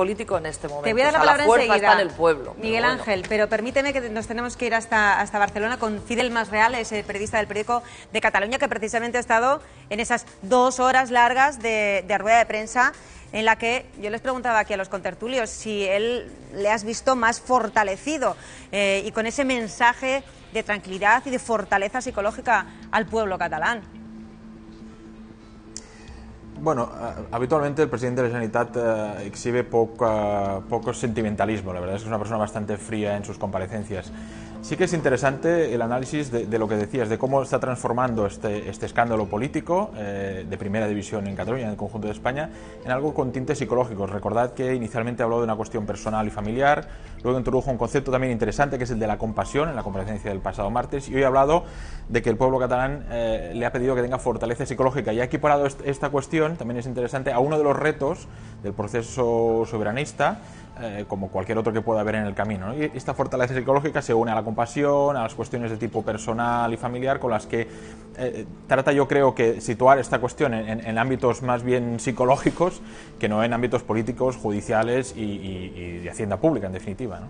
político en este momento. Te voy a dar la palabra enseguida, está en el pueblo. Miguel Ángel, pero permíteme que nos tenemos que ir hasta Barcelona con Fidel Masreal, ese periodista del periódico de Cataluña, que precisamente ha estado en esas 2 horas largas de rueda de prensa, en la que yo les preguntaba aquí a los contertulios si él le has visto más fortalecido y con ese mensaje de tranquilidad y de fortaleza psicológica al pueblo catalán. Bueno, habitualmente el presidente de la Generalitat exhibe poco sentimentalismo. La verdad es que es una persona bastante fría en sus comparecencias. Sí que es interesante el análisis de lo que decías, de cómo está transformando este escándalo político de primera división en Cataluña, en el conjunto de España, en algo con tintes psicológicos. Recordad que inicialmente habló de una cuestión personal y familiar, luego introdujo un concepto también interesante que es el de la compasión en la comparecencia del pasado martes, y hoy ha hablado de que el pueblo catalán le ha pedido que tenga fortaleza psicológica, y ha equiparado esta cuestión, también es interesante, a uno de los retos del proceso soberanista, como cualquier otro que pueda haber en el camino, ¿no? Y esta fortaleza psicológica se une a la compasión, a las cuestiones de tipo personal y familiar, con las que trata, yo creo, que situar esta cuestión en ámbitos más bien psicológicos que no en ámbitos políticos, judiciales y de hacienda pública, en definitiva, ¿no?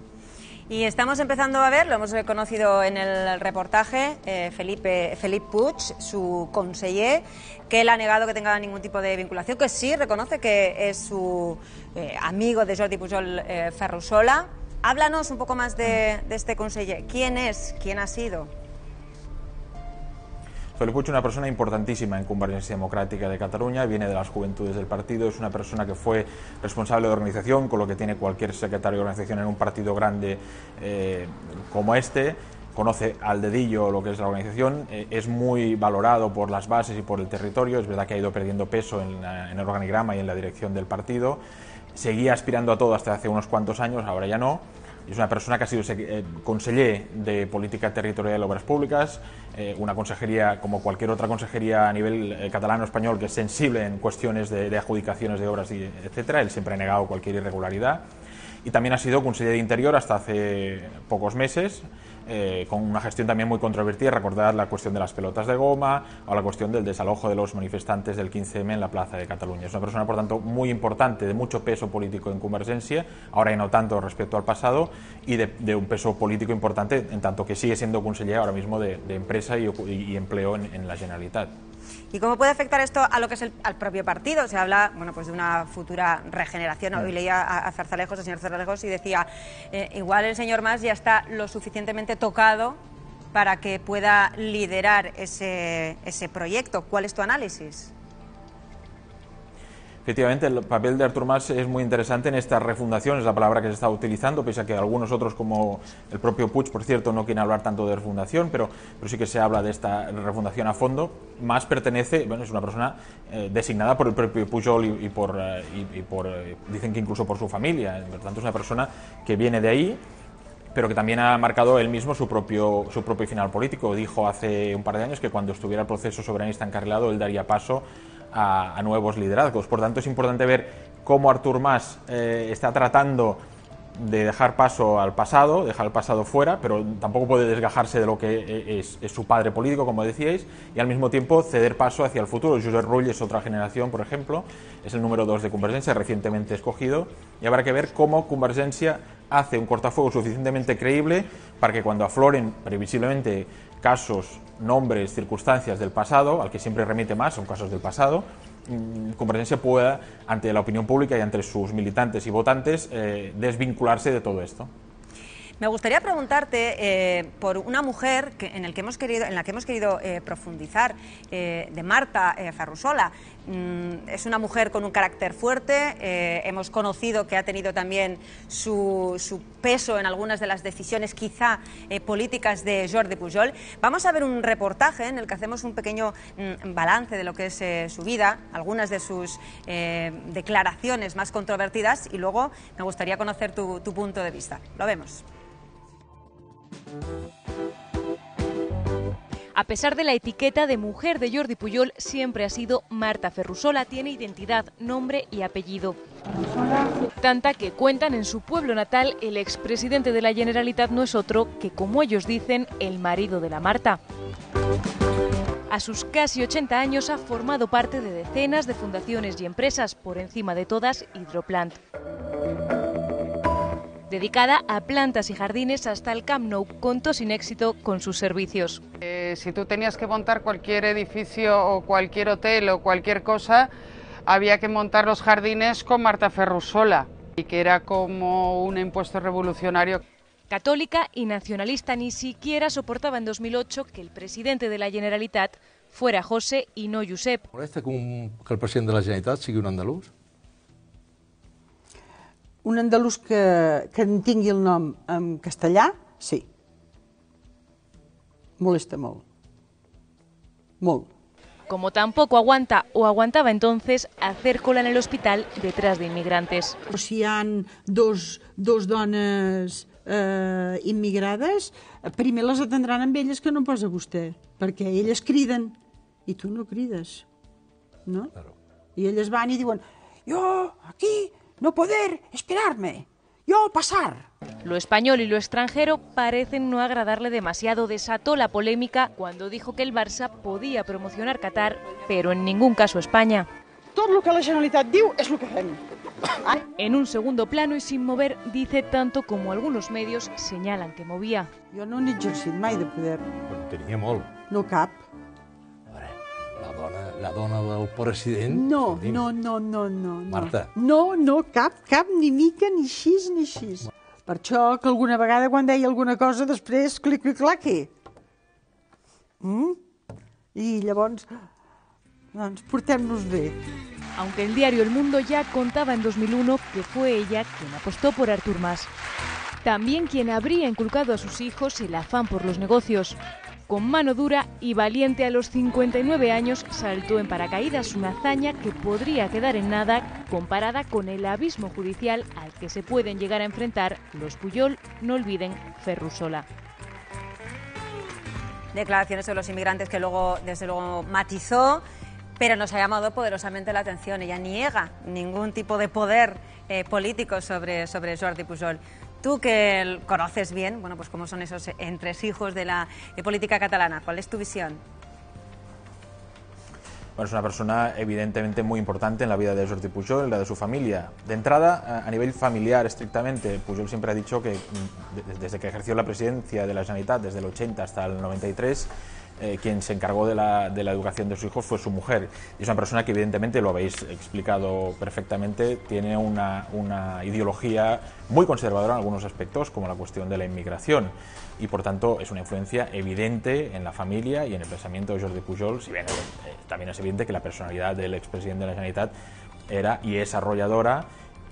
Y estamos empezando a ver, lo hemos conocido en el reportaje, Felip Puig, su conseller, que él ha negado que tenga ningún tipo de vinculación, que sí reconoce que es su amigo de Jordi Pujol, Ferrusola. Háblanos un poco más de este conseller. ¿Quién es? ¿Quién ha sido? Felip Puig es una persona importantísima en Convergencia Democrática de Cataluña, viene de las juventudes del partido, es una persona que fue responsable de organización, con lo que tiene cualquier secretario de organización en un partido grande como este, conoce al dedillo lo que es la organización, es muy valorado por las bases y por el territorio, es verdad que ha ido perdiendo peso en el organigrama y en la dirección del partido, seguía aspirando a todo hasta hace unos cuantos años, ahora ya no. Es una persona que ha sido conseller de Política Territorial y Obras Públicas, una consejería como cualquier otra consejería a nivel catalano español que es sensible en cuestiones de adjudicaciones de obras, etcétera. Él siempre ha negado cualquier irregularidad. Y también ha sido conseller de Interior hasta hace pocos meses, con una gestión también muy controvertida. Recordad la cuestión de las pelotas de goma o la cuestión del desalojo de los manifestantes del 15M en la Plaza de Cataluña. Es una persona, por tanto, muy importante, de mucho peso político en Convergencia, ahora ya no tanto respecto al pasado, y de un peso político importante, en tanto que sigue siendo conseller ahora mismo de Empresa y Empleo en la Generalitat. ¿Y cómo puede afectar esto a lo que es al propio partido? Se habla, bueno, pues de una futura regeneración. Hoy leía a Zarzalejos, al señor Zarzalejos, y decía, igual el señor Mas ya está lo suficientemente tocado para que pueda liderar ese proyecto. ¿Cuál es tu análisis? Efectivamente, el papel de Artur Mas es muy interesante en esta refundación, es la palabra que se está utilizando, pese a que algunos otros, como el propio Puig, por cierto, no quieren hablar tanto de refundación, pero sí que se habla de esta refundación a fondo. Mas pertenece, bueno, es una persona designada por el propio Pujol y dicen que incluso por su familia, por tanto es una persona que viene de ahí, pero que también ha marcado él mismo su propio final político. Dijo hace un par de años que cuando estuviera el proceso soberanista encarrilado, él daría paso a nuevos liderazgos. Por tanto, es importante ver cómo Artur Mas está tratando de dejar paso al pasado, dejar el pasado fuera, pero tampoco puede desgajarse de lo que es su padre político, como decíais, y al mismo tiempo ceder paso hacia el futuro. Josep Rull es otra generación, por ejemplo, es el número 2 de Convergencia, recientemente escogido, y habrá que ver cómo Convergencia hace un cortafuego suficientemente creíble para que cuando afloren previsiblemente casos, nombres, circunstancias del pasado, al que siempre remite más, son casos del pasado, Convergencia pueda, ante la opinión pública y ante sus militantes y votantes, desvincularse de todo esto. Me gustaría preguntarte por una mujer en la que hemos querido profundizar, de Marta Ferrusola. Es una mujer con un carácter fuerte, hemos conocido que ha tenido también su peso en algunas de las decisiones quizá políticas de Jordi Pujol. Vamos a ver un reportaje en el que hacemos un pequeño balance de lo que es su vida, algunas de sus declaraciones más controvertidas, y luego me gustaría conocer tu punto de vista. Lo vemos. A pesar de la etiqueta de mujer de Jordi Pujol, siempre ha sido Marta Ferrusola. Tiene identidad, nombre y apellido. Tanta que cuentan en su pueblo natal, el expresidente de la Generalitat no es otro que, como ellos dicen, el marido de la Marta. A sus casi 80 años ha formado parte de decenas de fundaciones y empresas, por encima de todas Hidroplant. Dedicada a plantas y jardines, hasta el Camp Nou contó sin éxito con sus servicios. Si tú tenías que montar cualquier edificio o cualquier hotel o cualquier cosa, había que montar los jardines con Marta Ferrusola, y que era como un impuesto revolucionario. Católica y nacionalista, ni siquiera soportaba en 2008 que el presidente de la Generalitat fuera José y no Josep. ¿Molesta que el president de la Generalitat sigui un andalús? Un andalús que en tingui el nom en castellà, sí. Molesta molt. Molt. Como tampoco aguanta o aguantaba entonces hacer cola en el hospital detrás de inmigrantes. Si hi ha dos dones immigrades, primer les atendran amb elles que no posa vostè, perquè elles criden i tu no crides, no? Claro. I elles van i diuen, jo aquí no poder esperarme, yo pasar. Lo español y lo extranjero parecen no agradarle demasiado. Desató la polémica cuando dijo que el Barça podía promocionar Qatar, pero en ningún caso España. Tot el que la Generalitat diu és el que fem. En un segundo plano y sin mover, dice tanto como algunos medios señalan que movía. Jo no n'he exercit mai de poder. Però tenia molt. No cap. La dona del president... No. Marta. No, cap, ni mica, ni xis, ni xis. Per això que alguna vegada quan deia alguna cosa després, clic-clic-clac-hi. I llavors, doncs, portem-nos bé. Aunque el diario El Mundo ya contaba en 2001 que fue ella quien apostó por Artur Mas. También quien habría inculcado a sus hijos el afán por los negocios. Con mano dura y valiente, a los 59 años saltó en paracaídas, una hazaña que podría quedar en nada comparada con el abismo judicial al que se pueden llegar a enfrentar los Pujol, no olviden Ferrusola. Declaraciones de los inmigrantes que luego, desde luego, matizó, pero nos ha llamado poderosamente la atención. Ella niega ningún tipo de poder político sobre Jordi Pujol. Tú que conoces bien, bueno, pues cómo son esos entresijos de la política catalana, ¿cuál es tu visión? Bueno, es una persona evidentemente muy importante en la vida de Jordi Pujol, en la de su familia. De entrada, a nivel familiar estrictamente, Pujol siempre ha dicho que desde que ejerció la presidencia de la Generalitat, desde el 80 hasta el 93, quien se encargó de la educación de sus hijos fue su mujer. Y es una persona que evidentemente, lo habéis explicado perfectamente, tiene una ideología muy conservadora en algunos aspectos, como la cuestión de la inmigración. Y por tanto es una influencia evidente en la familia y en el pensamiento de Jordi Pujol, si bien también es evidente que la personalidad del expresidente de la Generalitat era y es arrolladora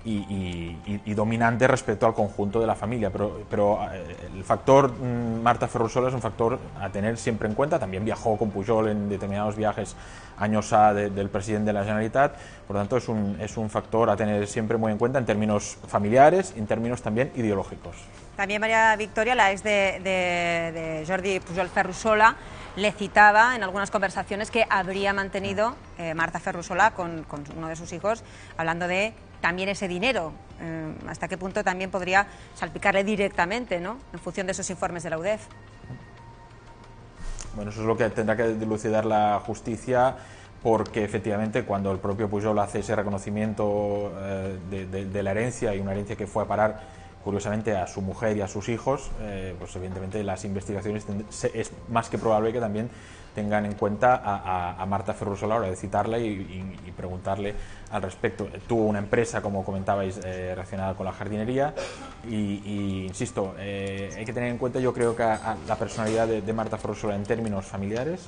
y dominante respecto al conjunto de la familia, pero el factor Marta Ferrusola es un factor a tener siempre en cuenta. También viajó con Pujol en determinados viajes años A del presidente de la Generalitat, por lo tanto es un factor a tener siempre muy en cuenta en términos familiares y en términos también ideológicos. También María Victoria, la ex de Jordi Pujol Ferrusola, le citaba en algunas conversaciones que habría mantenido Marta Ferrusola con uno de sus hijos, hablando de también ese dinero, hasta qué punto también podría salpicarle directamente, ¿no?, en función de esos informes de la UDEF. Bueno, eso es lo que tendrá que dilucidar la justicia, porque efectivamente cuando el propio Pujol hace ese reconocimiento de la herencia, y una herencia que fue a parar curiosamente a su mujer y a sus hijos, pues evidentemente las investigaciones es más que probable que también tengan en cuenta a Marta Ferrusola a la hora de citarla y preguntarle al respecto. Tuvo una empresa, como comentabais, relacionada con la jardinería y insisto, hay que tener en cuenta, yo creo, que a la personalidad de Marta Ferrusola en términos familiares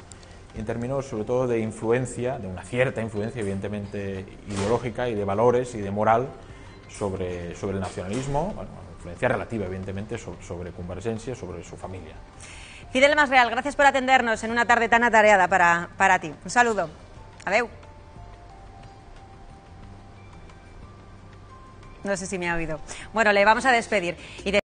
y en términos sobre todo de influencia, de una cierta influencia evidentemente ideológica y de valores y de moral sobre el nacionalismo, bueno, influencia relativa evidentemente sobre Convergencia, sobre su familia. Fidel Masreal, gracias por atendernos en una tarde tan atareada para ti. Un saludo. Adeu. No sé si me ha oído. Bueno, le vamos a despedir.